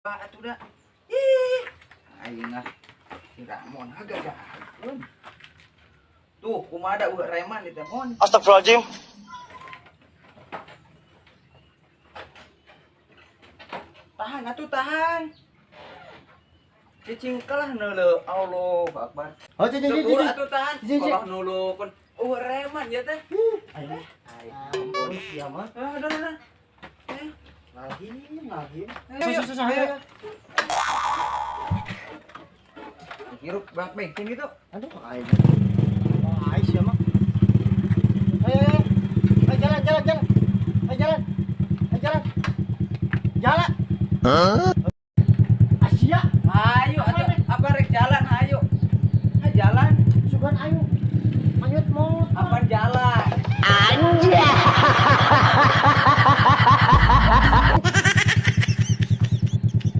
Pak atuh da. Ih, ayeuna si Ramon agak jahatkeun. Tuh, kumaha da reman di teh mon. Astagfirullahaladzim. Tahan atuh tahan. Cicingkelah neuleuh Allahu Akbar. Oh, jadi Sepuluh atuh tahan. Cici. Kalau nulupun reman ya teh. Ayo. Ampun Iya mah. Udah. Lagi. Ayo, Susah. ayo. Hirup bak bensin gitu. Aduh, ayo. Ayo sih mah. Ayo. Jalan. Jalan. Asia. Ayo atuh apa rek jalan ayo. Jalan. Sugan ayo. Manyut mau. Apa jalan? Anjay.